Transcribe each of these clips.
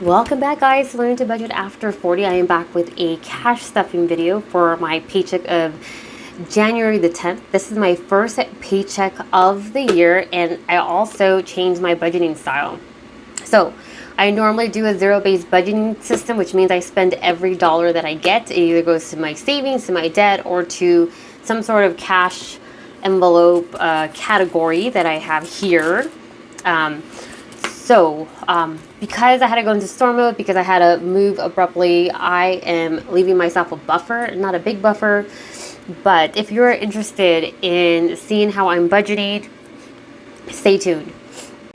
Welcome back, guys, to Learning to Budget After 40. I am back with a cash stuffing video for my paycheck of January the 10th. This is my first paycheck of the year, and I also changed my budgeting style. So I normally do a zero-based budgeting system, which means I spend every dollar that I get. It either goes to my savings, to my debt, or to some sort of cash envelope category that I have here. Because I had to go into store mode, because I had to move abruptly, I am leaving myself a buffer, not a big buffer. But if you're interested in seeing how I'm budgeting, stay tuned.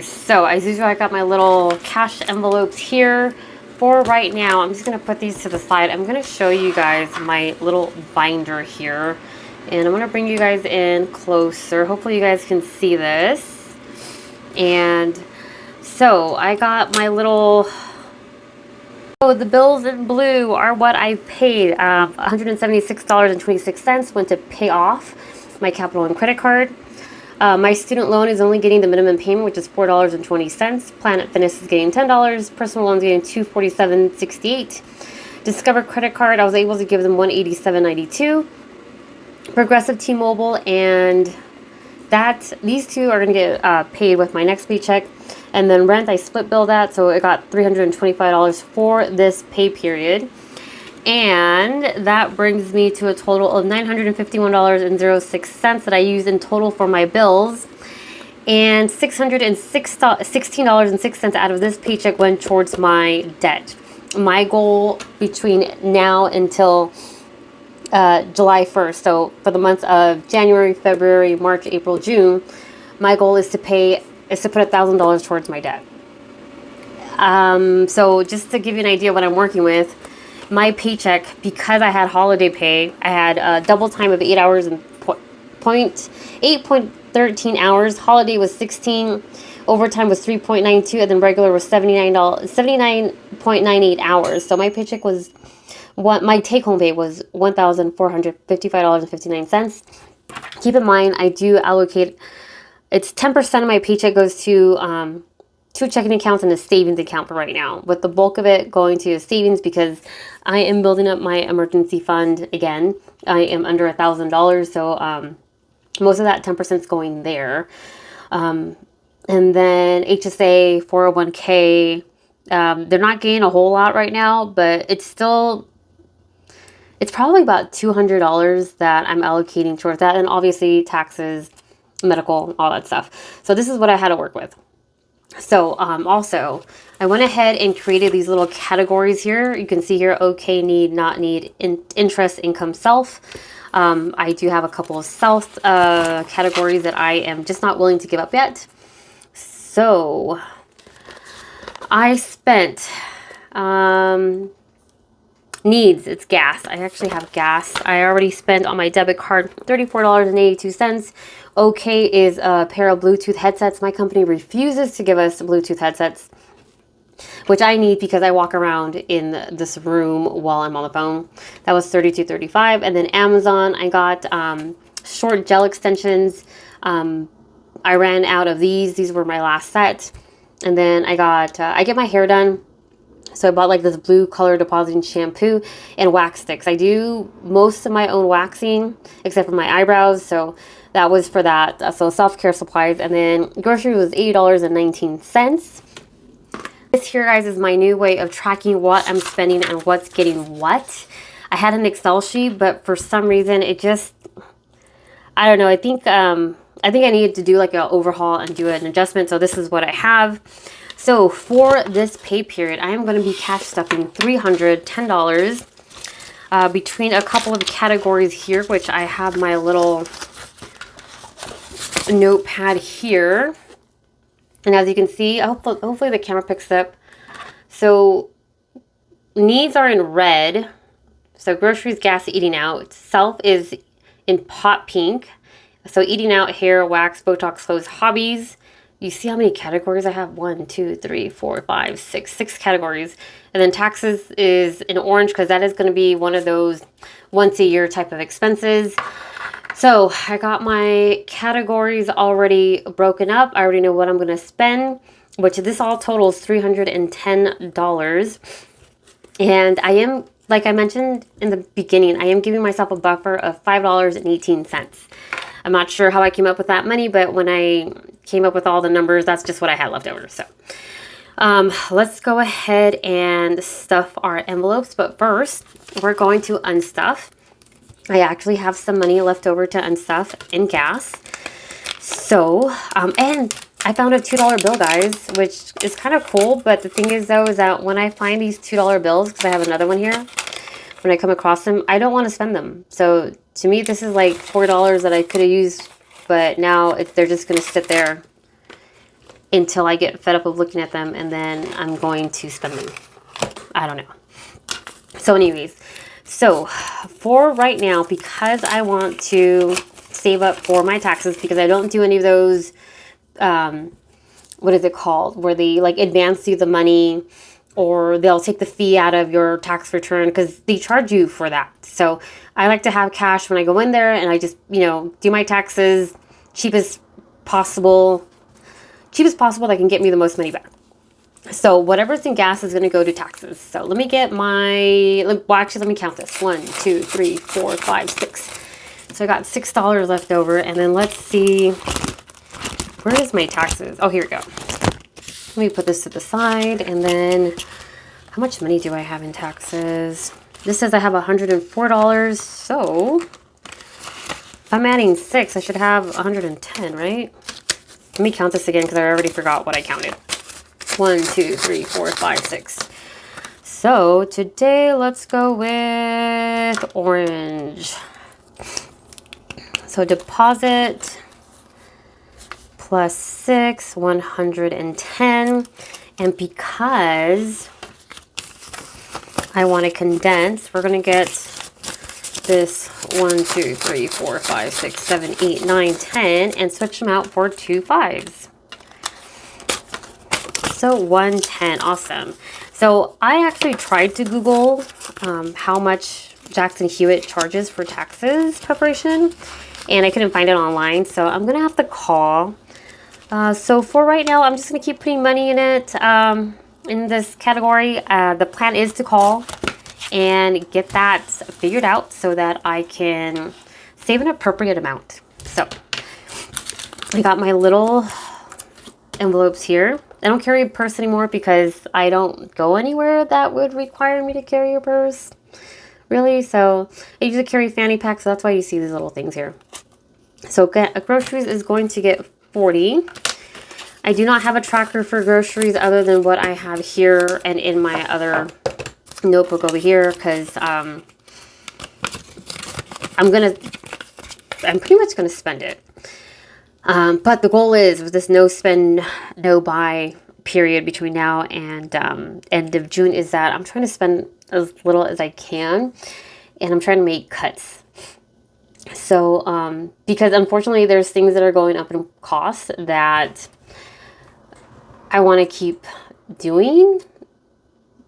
So as usual, I got my little cash envelopes here. For right now, I'm just going to put these to the side. I'm going to show you guys my little binder here. And I'm going to bring you guys in closer. Hopefully you guys can see this. And so I got my little, the bills in blue are what I paid. $176.26 went to pay off my Capital One credit card. My student loan is only getting the minimum payment, which is $4.20. Planet Fitness is getting $10. Personal loan is getting $247.68. Discover credit card, I was able to give them $187.92. Progressive T-Mobile, and these two are going to get paid with my next paycheck. And then rent, I split bill that, so it got $325 for this pay period. And that brings me to a total of $951.06 that I used in total for my bills. And $616.06 out of this paycheck went towards my debt. My goal between now until July 1st, so for the months of January, February, March, April, June, my goal is to put $1,000 towards my debt. So just to give you an idea what I'm working with, my paycheck, because I had holiday pay, I had a double time of 8 hours and 8.13 hours. Holiday was 16, overtime was 3.92, and then regular was $79.98 hours. So my paycheck was my take-home pay was $1,455.59. Keep in mind, I do allocate. It's 10% of my paycheck goes to two checking accounts and a savings account for right now, with the bulk of it going to a savings because I am building up my emergency fund again. I am under $1,000, so most of that 10% is going there. And then HSA, 401k, they're not gaining a whole lot right now, but it's probably about $200 that I'm allocating towards that, and obviously taxes, medical, all that stuff. So this is what I had to work with. So also, I went ahead and created these little categories here. You can see here, okay, need, not need, interest, income, self. I do have a couple of self categories that I am just not willing to give up yet. So I spent, needs, it's gas. I actually have gas. I already spent on my debit card $34.82. Okay is a pair of Bluetooth headsets. My company refuses to give us Bluetooth headsets, which I need because I walk around in this room while I'm on the phone. That was $32.35. And then Amazon, I got short gel extensions. I ran out of these. These were my last set. And then I get my hair done. So I bought like this blue color depositing shampoo and wax sticks. I do most of my own waxing except for my eyebrows. So that was for that. So self-care supplies. And then grocery was $80.19. This here, guys, is my new way of tracking what I'm spending and what's getting what. I had an Excel sheet, but for some reason it just, I don't know. I think I needed to do like an overhaul and do an adjustment. So this is what I have. So for this pay period, I am going to be cash stuffing $310 between a couple of categories here, which I have my little notepad here. And as you can see, hopefully the camera picks up. So needs are in red. So groceries, gas, eating out. Self is in pot pink. So eating out, hair, wax, Botox, clothes, hobbies. You see how many categories I have? 1, 2, 3, 4, 5, 6. 6 categories. And then taxes is in orange because that is going to be one of those once a year type of expenses. So I got my categories already broken up. I already know what I'm going to spend. which this all totals $310. And I am, like I mentioned in the beginning, I am giving myself a buffer of $5.18. I'm not sure how I came up with that money, but when I came up with all the numbers, that's just what I had left over. So let's go ahead and stuff our envelopes. But first, we're going to unstuff. I actually have some money left over to unstuff in gas. So, and I found a $2 bill, guys, which is kind of cool. But the thing is, though, is that when I find these $2 bills, because I have another one here, when I come across them, I don't want to spend them. So to me, this is like $4 that I could have used, but now they're just going to sit there until I get fed up of looking at them, and then I'm going to spend them. I don't know. So anyways, so for right now, because I want to save up for my taxes, because I don't do any of those, what is it called, where they like advance you the money, or they'll take the fee out of your tax return because they charge you for that. So I like to have cash when I go in there, and I just, you know, do my taxes cheapest possible that can get me the most money back. So whatever's in gas is going to go to taxes. So let me get my, well, actually, let me count this. 1, 2, 3, 4, 5, 6. So I got $6 left over. And then let's see, where is my taxes? Oh, here we go. Let me put this to the side. And then how much money do I have in taxes? This says I have $104. So if I'm adding 6, I should have 110, right? Let me count this again because I already forgot what I counted. 1, 2, 3, 4, 5, 6. So today, let's go with orange. So deposit plus 6, 110. And because I want to condense, we're going to get this 1, 2, 3, 4, 5, 6, 7, 8, 9, 10, and switch them out for 2 5s. So 110, awesome. So I actually tried to Google how much Jackson Hewitt charges for taxes preparation, and I couldn't find it online. So I'm gonna have to call. So for right now, I'm just gonna keep putting money in it in this category. The plan is to call and get that figured out so that I can save an appropriate amount. So I got my little envelopes here. I don't carry a purse anymore because I don't go anywhere that would require me to carry a purse, really. So I usually carry fanny pack, so that's why you see these little things here. So groceries is going to get 40. I do not have a tracker for groceries other than what I have here and in my other notebook over here, because I'm pretty much gonna spend it. But the goal is with this no spend, no buy period between now and end of June is that I'm trying to spend as little as I can, and I'm trying to make cuts. So because unfortunately there's things that are going up in cost that I want to keep doing,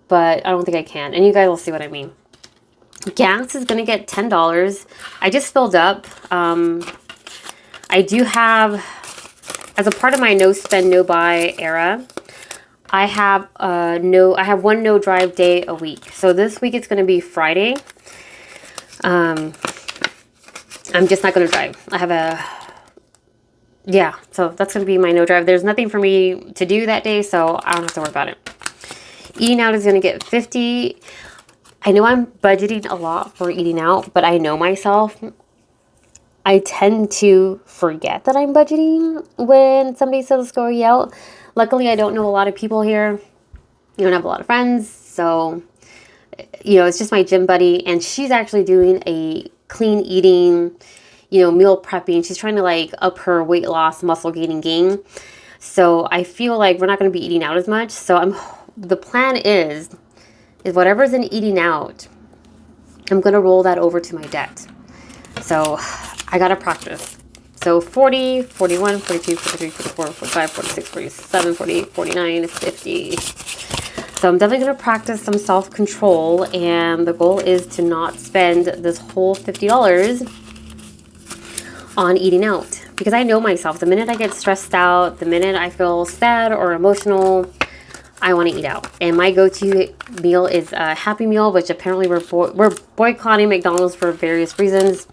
but I don't think I can. And you guys will see what I mean. Gas is going to get $10. I just filled up. I do have, as a part of my no spend, no buy era, I have one no drive day a week. So this week it's going to be Friday. I'm just not going to drive. I have so that's going to be my no drive. There's nothing for me to do that day, so I don't have to worry about it. Eating out is going to get 50. I know I'm budgeting a lot for eating out, but I know myself. I tend to forget that I'm budgeting when somebody says let's go eat out. Luckily, I don't know a lot of people here. I don't have a lot of friends, so it's just my gym buddy, and she's actually doing a clean eating, meal prepping. She's trying to like up her weight loss, muscle gaining gain. So I feel like we're not going to be eating out as much. So the plan is whatever's in eating out, I'm going to roll that over to my debt. So I got to practice. So 40, 41, 42, 43, 44, 45, 46, 47, 48, 49, 50. So I'm definitely going to practice some self-control, and the goal is to not spend this whole $50 on eating out, because I know myself. The minute I get stressed out, the minute I feel sad or emotional, I want to eat out. And my go-to meal is a Happy Meal, which apparently we're boycotting McDonald's for various reasons.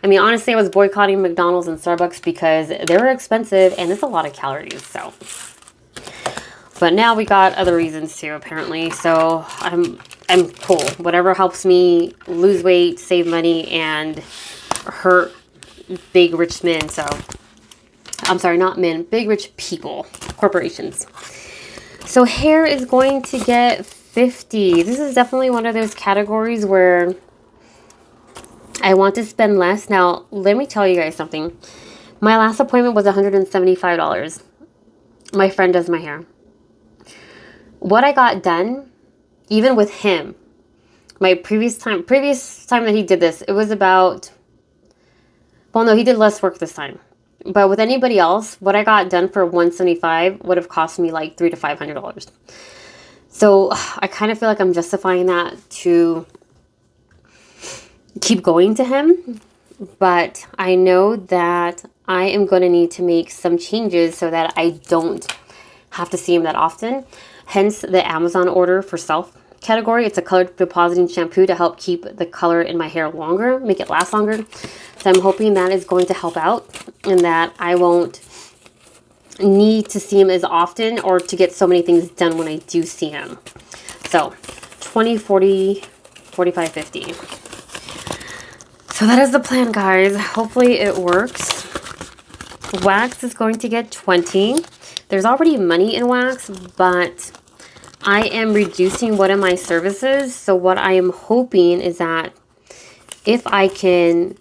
I mean, honestly, I was boycotting McDonald's and Starbucks because they're expensive and it's a lot of calories. So, but now we got other reasons too, apparently. So I'm cool. Whatever helps me lose weight, save money, and hurt big rich men. So I'm sorry, not men, big rich people, corporations. So hair is going to get 50. This is definitely one of those categories where I want to spend less. Now, let me tell you guys something. My last appointment was $175. My friend does my hair. What I got done, even with him, my previous time that he did this, it was about, well, no, he did less work this time. But with anybody else, what I got done for $175 would have cost me like $300 to $500. So I kind of feel like I'm justifying that to keep going to him. But I know that I am going to need to make some changes so that I don't have to see him that often. Hence the Amazon order for self category. It's a color depositing shampoo to help keep the color in my hair longer, make it last longer. So I'm hoping that is going to help out and that I won't need to see him as often or to get so many things done when I do see him. So 20, 40, 45, 50. So that is the plan, guys. Hopefully it works. Wax is going to get 20. There's already money in wax, but I am reducing one of my services. So what I am hoping is that if I can...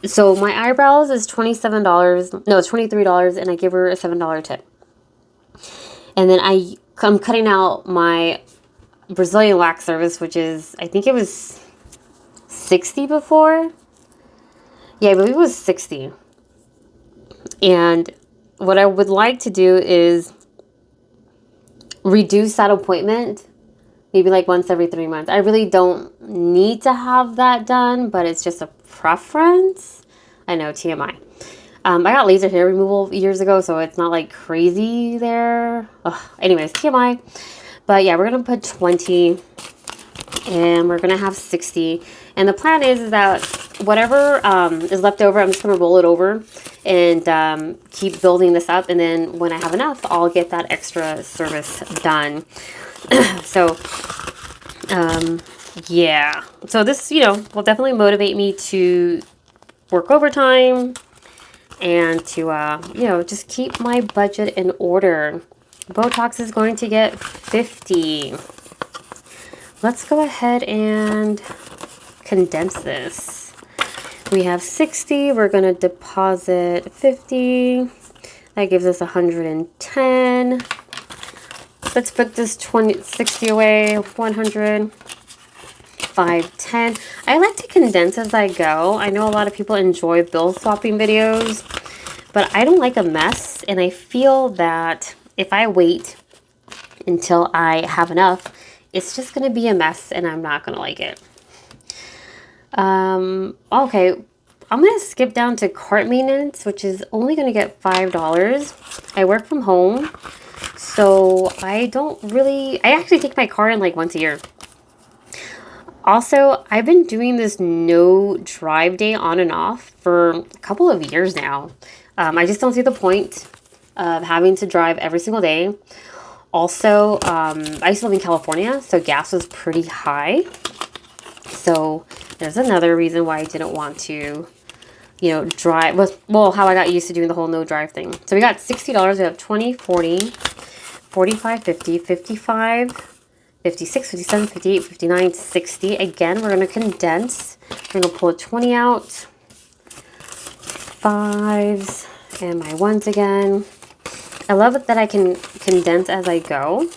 So my eyebrows is $27. No, it's $23, and I give her a $7 tip. And then I'm cutting out my Brazilian wax service, which is, I think it was 60 before. Yeah, I believe it was 60. And what I would like to do is reduce that appointment, maybe like once every 3 months. I really don't need to have that done, but it's just a preference. I know, TMI. I got laser hair removal years ago, so it's not like crazy there. Ugh. Anyways, TMI. But yeah, we're going to put 20 and we're going to have 60. And the plan is that whatever is left over, I'm just going to roll it over and keep building this up. And then when I have enough, I'll get that extra service done. So, yeah. So this, will definitely motivate me to work overtime and to, just keep my budget in order. Botox is going to get 50. Let's go ahead and condense this. We have 60. We're going to deposit 50. That gives us 110. Let's put this 60 away. 100. 510. I like to condense as I go. I know a lot of people enjoy bill swapping videos, but I don't like a mess. And I feel that if I wait until I have enough, it's just going to be a mess and I'm not going to like it. Okay, I'm going to skip down to cart maintenance, which is only going to get $5. I work from home, so I actually take my car in like once a year. Also, I've been doing this no drive day on and off for a couple of years now. I just don't see the point of having to drive every single day. Also, I used to live in California, so gas was pretty high. So there's another reason why I didn't want to, drive. Well, how I got used to doing the whole no drive thing. So we got $60. We have 20, 40, 45, 50, 55, 56, 57, 58, 59, 60. Again, we're going to condense. We're going to pull a 20 out. 5s and my 1s again. I love it that I can condense as I go,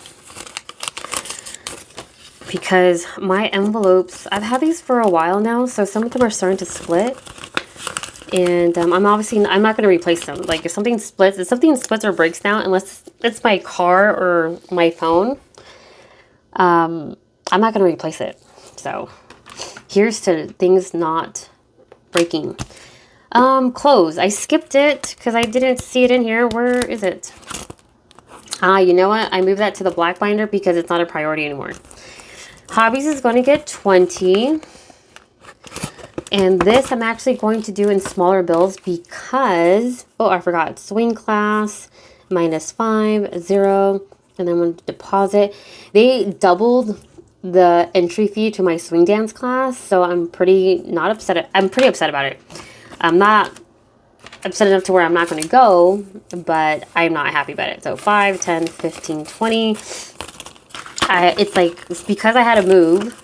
because my envelopes, I've had these for a while now, so some of them are starting to split. And I'm not going to replace them. Like if something splits or breaks down, unless it's my car or my phone, I'm not going to replace it. So here's to things not breaking. Clothes. I skipped it because I didn't see it in here. Where is it? You know what? I moved that to the black binder because it's not a priority anymore. Hobbies is going to get 20. And this I'm actually going to do in smaller bills because, oh, I forgot. Swing class, -5, 0. And then when deposit, they doubled the entry fee to my swing dance class. So I'm pretty upset about it. I'm not upset enough to where I'm not going to go, but I'm not happy about it. So 5, 10, 15, 20. It's because I had to move.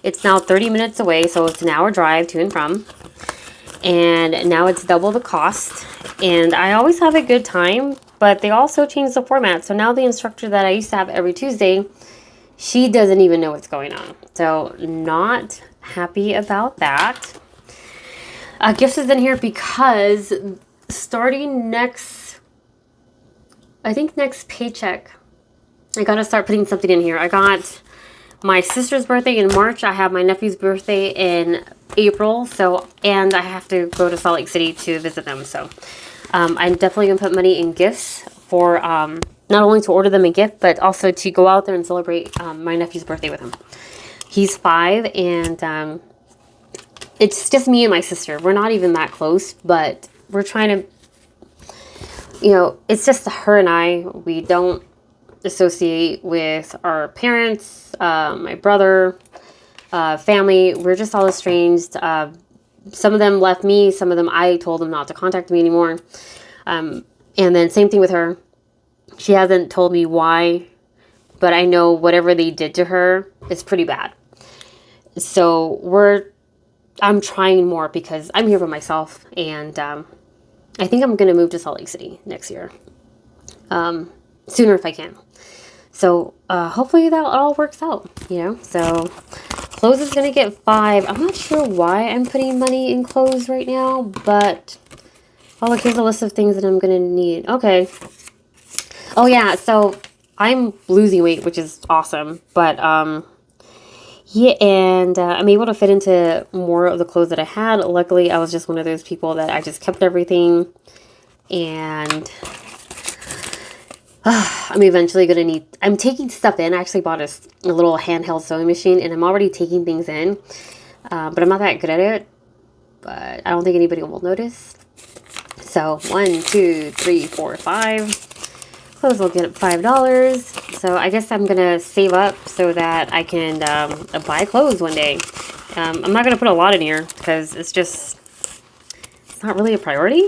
It's now 30 minutes away, so it's an hour drive to and from. And now it's double the cost. And I always have a good time, but they also changed the format. So now the instructor that I used to have every Tuesday, she doesn't even know what's going on. So not happy about that. Gifts is in here because starting next paycheck, I got to start putting something in here. I got my sister's birthday in March. I have my nephew's birthday in April. And I have to go to Salt Lake City to visit them. So I'm definitely going to put money in gifts for not only to order them a gift, but also to go out there and celebrate my nephew's birthday with him. He's 5 and it's just me and my sister. We're not even that close, but we're trying to, it's just her and I. We don't associate with our parents, my brother, family. We're just all estranged. Some of them left me. Some of them, I told them not to contact me anymore. And then same thing with her. She hasn't told me why, but I know whatever they did to her is pretty bad. So I'm trying more because I'm here by myself, and I think I'm going to move to Salt Lake City next year, sooner if I can. So hopefully that all works out, So clothes is going to get 5. I'm not sure why I'm putting money in clothes right now, but look, here's a list of things that I'm going to need. Okay. Oh yeah, so I'm losing weight, which is awesome, but yeah, and I'm able to fit into more of the clothes that I had. Luckily, I was just one of those people that I just kept everything. And I'm eventually going to need... I'm taking stuff in. I actually bought a little handheld sewing machine, and I'm already taking things in. But I'm not that good at it. But I don't think anybody will notice. So 1, 2, 3, 4, 5. Clothes will get $5. So I guess I'm going to save up so that I can buy clothes one day. I'm not going to put a lot in here because it's not really a priority.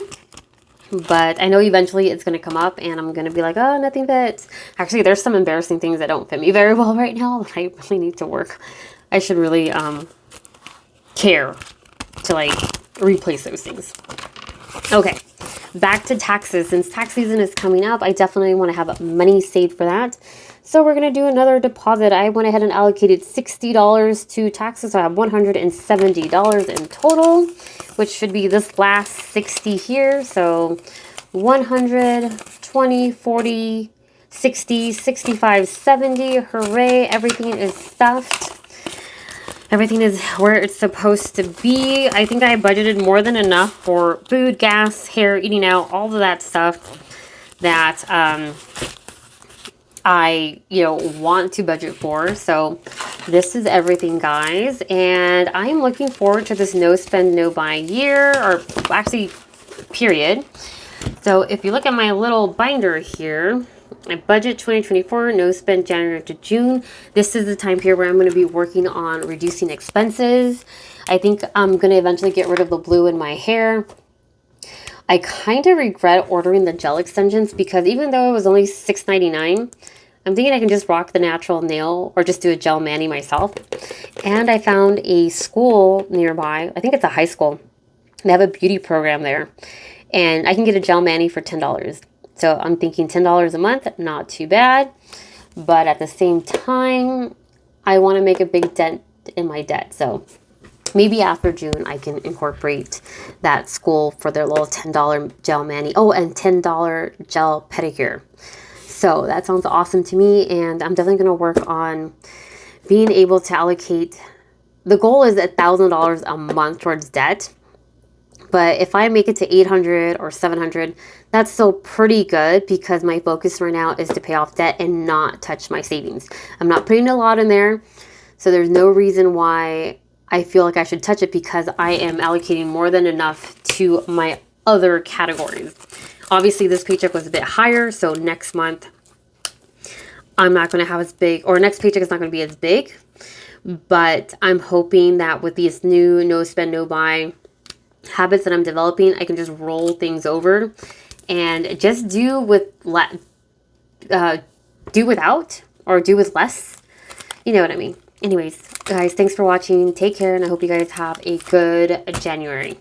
But I know eventually it's going to come up and I'm going to be like, oh, nothing fits. Actually, there's some embarrassing things that don't fit me very well right now that I really need to work. I should really care to replace those things. Okay. Back to taxes. Since tax season is coming up, I definitely want to have money saved for that. So we're going to do another deposit. I went ahead and allocated $60 to taxes. So I have $170 in total, which should be this last 60 here. So 100, 20, 40, 60, 65, 70. Hooray. Everything is stuffed. Everything is where it's supposed to be. I think I budgeted more than enough for food, gas, hair, eating out, all of that stuff that I, want to budget for. So this is everything, guys. And I am looking forward to this no spend, no buy year, or actually, period. So if you look at my little binder here, my budget 2024, no spend January to June. This is the time period where I'm going to be working on reducing expenses. I think I'm going to eventually get rid of the blue in my hair. I kind of regret ordering the gel extensions because even though it was only $6.99, I'm thinking I can just rock the natural nail or just do a gel mani myself. And I found a school nearby. I think it's a high school. They have a beauty program there. And I can get a gel mani for $10. So I'm thinking $10 a month, not too bad. But at the same time, I want to make a big dent in my debt. So maybe after June, I can incorporate that school for their little $10 gel mani. Oh, and $10 gel pedicure. So that sounds awesome to me. And I'm definitely going to work on being able to allocate. The goal is $1,000 a month towards debt. But if I make it to 800 or 700, that's still pretty good because my focus right now is to pay off debt and not touch my savings. I'm not putting a lot in there, so there's no reason why I feel like I should touch it because I am allocating more than enough to my other categories. Obviously, this paycheck was a bit higher, so next month I'm not going to have as big, or next paycheck is not going to be as big. But I'm hoping that with these new no spend, no buy habits that I'm developing, I can just roll things over and just do without or do with less. You know what I mean? Anyways, guys, thanks for watching. Take care, and I hope you guys have a good January.